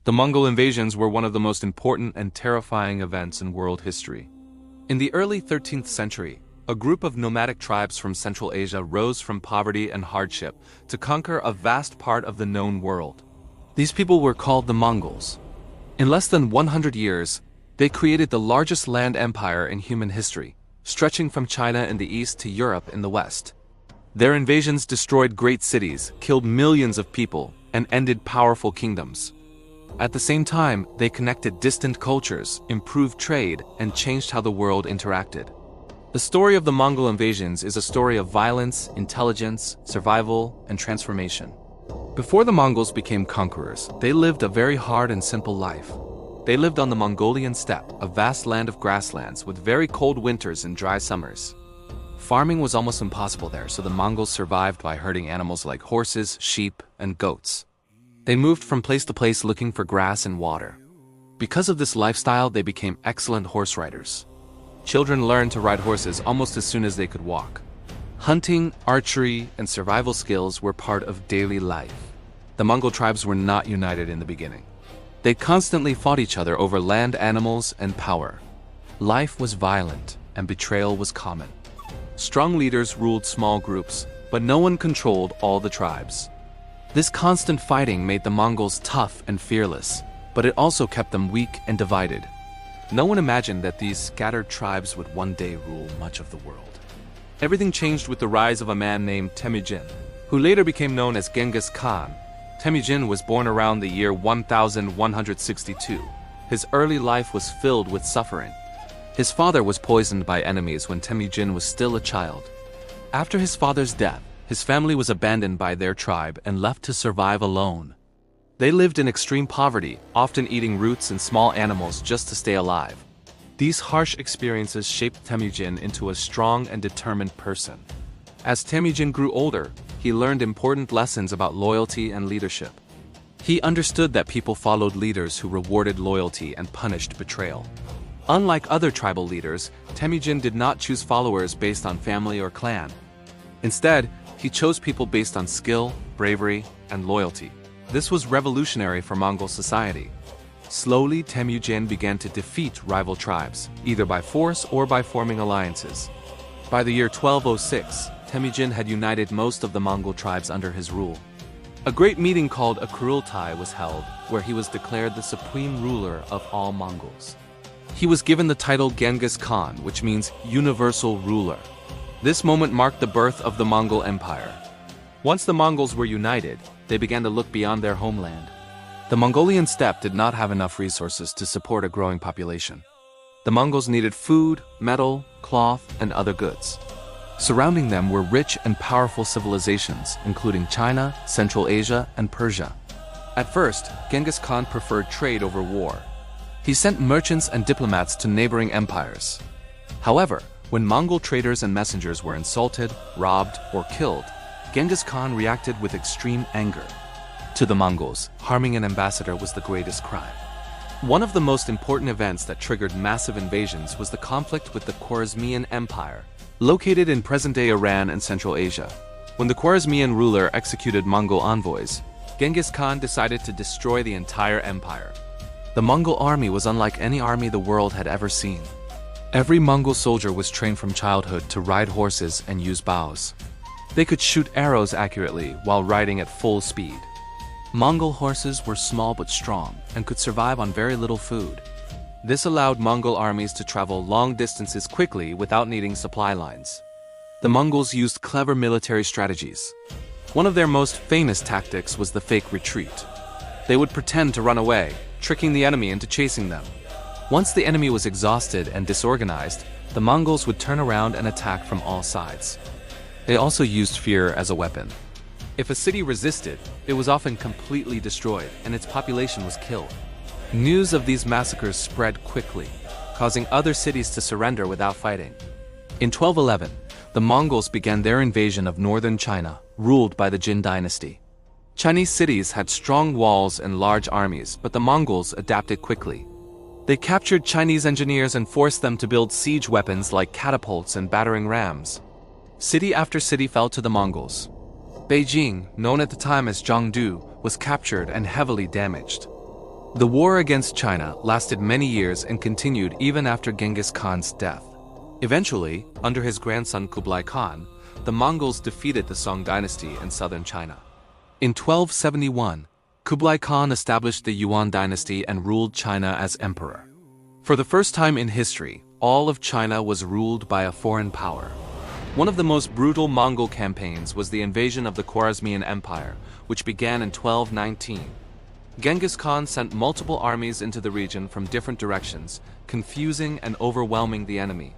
The Mongol invasions were one of the most important and terrifying events in world history. In the early 13th century, a group of nomadic tribes from Central Asia rose from poverty and hardship to conquer a vast part of the known world. These people were called the Mongols. In less than 100 years, they created the largest land empire in human history, stretching from China in the east to Europe in the west. Their invasions destroyed great cities, killed millions of people, and ended powerful kingdoms. At the same time, they connected distant cultures, improved trade, and changed how the world interacted. The story of the Mongol invasions is a story of violence, intelligence, survival, and transformation. Before the Mongols became conquerors, they lived a very hard and simple life. They lived on the Mongolian steppe, a vast land of grasslands with very cold winters and dry summers. Farming was almost impossible there, so the Mongols survived by herding animals like horses, sheep, and goats. They moved from place to place looking for grass and water. Because of this lifestyle, they became excellent horse riders. Children learned to ride horses almost as soon as they could walk. Hunting, archery, and survival skills were part of daily life. The Mongol tribes were not united in the beginning. They constantly fought each other over land, animals, and power. Life was violent, and betrayal was common. Strong leaders ruled small groups, but no one controlled all the tribes. This constant fighting made the Mongols tough and fearless, but it also kept them weak and divided. No one imagined that these scattered tribes would one day rule much of the world. Everything changed with the rise of a man named Temujin, who later became known as Genghis Khan. Temujin was born around the year 1162. His early life was filled with suffering. His father was poisoned by enemies when Temujin was still a child. After his father's death, his family was abandoned by their tribe and left to survive alone. They lived in extreme poverty, often eating roots and small animals just to stay alive. These harsh experiences shaped Temujin into a strong and determined person. As Temujin grew older, he learned important lessons about loyalty and leadership. He understood that people followed leaders who rewarded loyalty and punished betrayal. Unlike other tribal leaders, Temujin did not choose followers based on family or clan. Instead, he chose people based on skill, bravery, and loyalty. This was revolutionary for Mongol society. Slowly, Temujin began to defeat rival tribes, either by force or by forming alliances. By the year 1206, Temujin had united most of the Mongol tribes under his rule. A great meeting called a Kurultai was held, where he was declared the supreme ruler of all Mongols. He was given the title Genghis Khan, which means universal ruler. This moment marked the birth of the Mongol Empire. Once the Mongols were united, they began to look beyond their homeland. The Mongolian steppe did not have enough resources to support a growing population. The Mongols needed food, metal, cloth, and other goods. Surrounding them were rich and powerful civilizations, including China, Central Asia, and Persia. At first, Genghis Khan preferred trade over war. He sent merchants and diplomats to neighboring empires. However, when Mongol traders and messengers were insulted, robbed, or killed, Genghis Khan reacted with extreme anger. To the Mongols, harming an ambassador was the greatest crime. One of the most important events that triggered massive invasions was the conflict with the Khwarezmian Empire, located in present-day Iran and Central Asia. When the Khwarezmian ruler executed Mongol envoys, Genghis Khan decided to destroy the entire empire. The Mongol army was unlike any army the world had ever seen. Every Mongol soldier was trained from childhood to ride horses and use bows. They could shoot arrows accurately while riding at full speed. Mongol horses were small but strong and could survive on very little food. This allowed Mongol armies to travel long distances quickly without needing supply lines. The Mongols used clever military strategies. One of their most famous tactics was the fake retreat. They would pretend to run away, tricking the enemy into chasing them. Once the enemy was exhausted and disorganized, the Mongols would turn around and attack from all sides. They also used fear as a weapon. If a city resisted, it was often completely destroyed and its population was killed. News of these massacres spread quickly, causing other cities to surrender without fighting. In 1211, the Mongols began their invasion of northern China, ruled by the Jin dynasty. Chinese cities had strong walls and large armies, but the Mongols adapted quickly. They captured Chinese engineers and forced them to build siege weapons like catapults and battering rams. City after city fell to the Mongols. Beijing, known at the time as Zhengdu, was captured and heavily damaged. The war against China lasted many years and continued even after Genghis Khan's death. Eventually, under his grandson Kublai Khan, the Mongols defeated the Song dynasty in southern China. In 1271, Kublai Khan established the Yuan dynasty and ruled China as emperor. For the first time in history, all of China was ruled by a foreign power. One of the most brutal Mongol campaigns was the invasion of the Khwarezmian Empire, which began in 1219. Genghis Khan sent multiple armies into the region from different directions, confusing and overwhelming the enemy.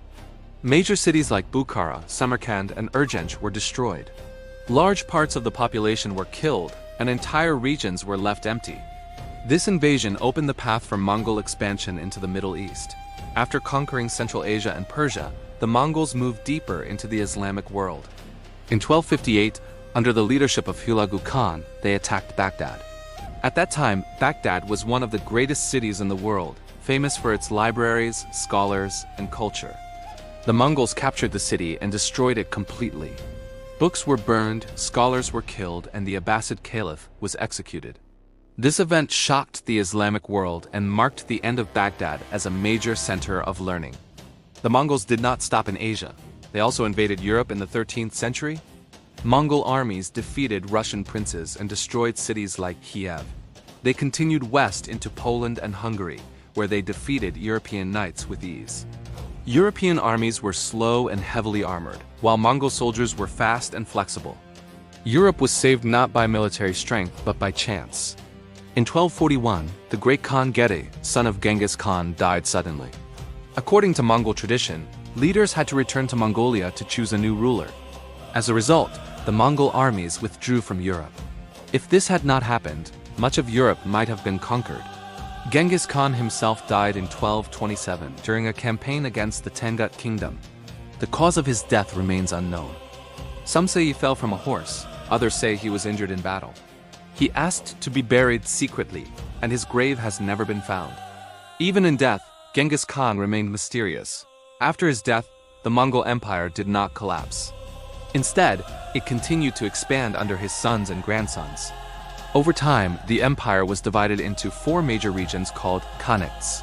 Major cities like Bukhara, Samarkand, and Urgench were destroyed. Large parts of the population were killed, and entire regions were left empty. This invasion opened the path for Mongol expansion into the Middle East. After conquering Central Asia and Persia, the Mongols moved deeper into the Islamic world. In 1258, under the leadership of Hulagu Khan, they attacked Baghdad. At that time, Baghdad was one of the greatest cities in the world, famous for its libraries, scholars, and culture. The Mongols captured the city and destroyed it completely. Books were burned, scholars were killed, and the Abbasid Caliph was executed. This event shocked the Islamic world and marked the end of Baghdad as a major center of learning. The Mongols did not stop in Asia. They also invaded Europe in the 13th century. Mongol armies defeated Russian princes and destroyed cities like Kiev. They continued west into Poland and Hungary, where they defeated European knights with ease. European armies were slow and heavily armored, while Mongol soldiers were fast and flexible. Europe was saved not by military strength, but by chance. In 1241, the great Khan Gede, son of Genghis Khan, died suddenly. According to Mongol tradition, leaders had to return to Mongolia to choose a new ruler. As a result, the Mongol armies withdrew from Europe. If this had not happened, much of Europe might have been conquered. Genghis Khan himself died in 1227 during a campaign against the Tangut kingdom. The cause of his death remains unknown. Some say he fell from a horse, others say he was injured in battle. He asked to be buried secretly, and his grave has never been found. Even in death, Genghis Khan remained mysterious. After his death, the Mongol Empire did not collapse. Instead, it continued to expand under his sons and grandsons. Over time, the empire was divided into 4 major regions called Khanates.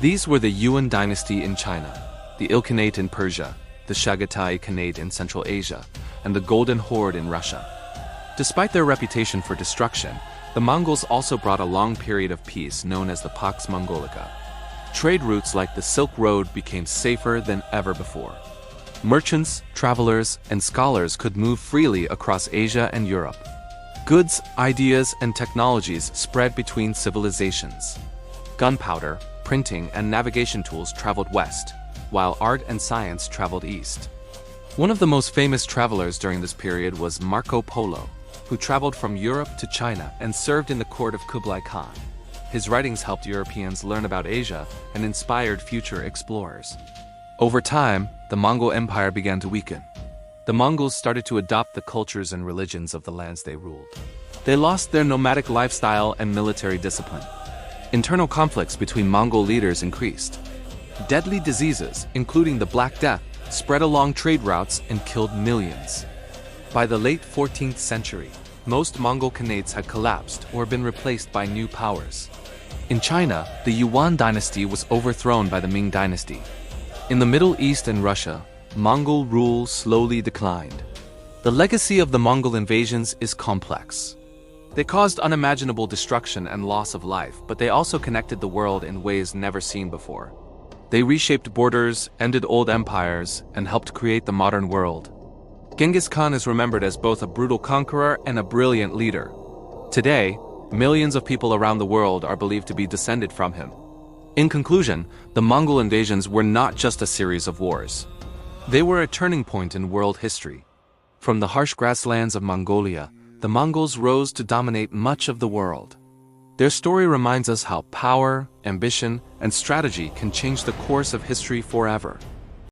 These were the Yuan dynasty in China, the Ilkhanate in Persia, the Chagatai Khanate in Central Asia, and the Golden Horde in Russia. Despite their reputation for destruction, the Mongols also brought a long period of peace known as the Pax Mongolica. Trade routes like the Silk Road became safer than ever before. Merchants, travelers, and scholars could move freely across Asia and Europe. Goods, ideas, and technologies spread between civilizations. Gunpowder, printing, and navigation tools traveled west, while art and science traveled east. One of the most famous travelers during this period was Marco Polo, who traveled from Europe to China and served in the court of Kublai Khan. His writings helped Europeans learn about Asia and inspired future explorers. Over time, the Mongol Empire began to weaken. The Mongols started to adopt the cultures and religions of the lands they ruled. They lost their nomadic lifestyle and military discipline. Internal conflicts between Mongol leaders increased. Deadly diseases, including the Black Death, spread along trade routes and killed millions. By the late 14th century, most Mongol Khanates had collapsed or been replaced by new powers. In China, the Yuan dynasty was overthrown by the Ming dynasty. In the Middle East and Russia, Mongol rule slowly declined. The legacy of the Mongol invasions is complex. They caused unimaginable destruction and loss of life, but they also connected the world in ways never seen before. They reshaped borders, ended old empires, and helped create the modern world. Genghis Khan is remembered as both a brutal conqueror and a brilliant leader. Today, millions of people around the world are believed to be descended from him. In conclusion, the Mongol invasions were not just a series of wars. They were a turning point in world history. From the harsh grasslands of Mongolia, the Mongols rose to dominate much of the world. Their story reminds us how power, ambition, and strategy can change the course of history forever.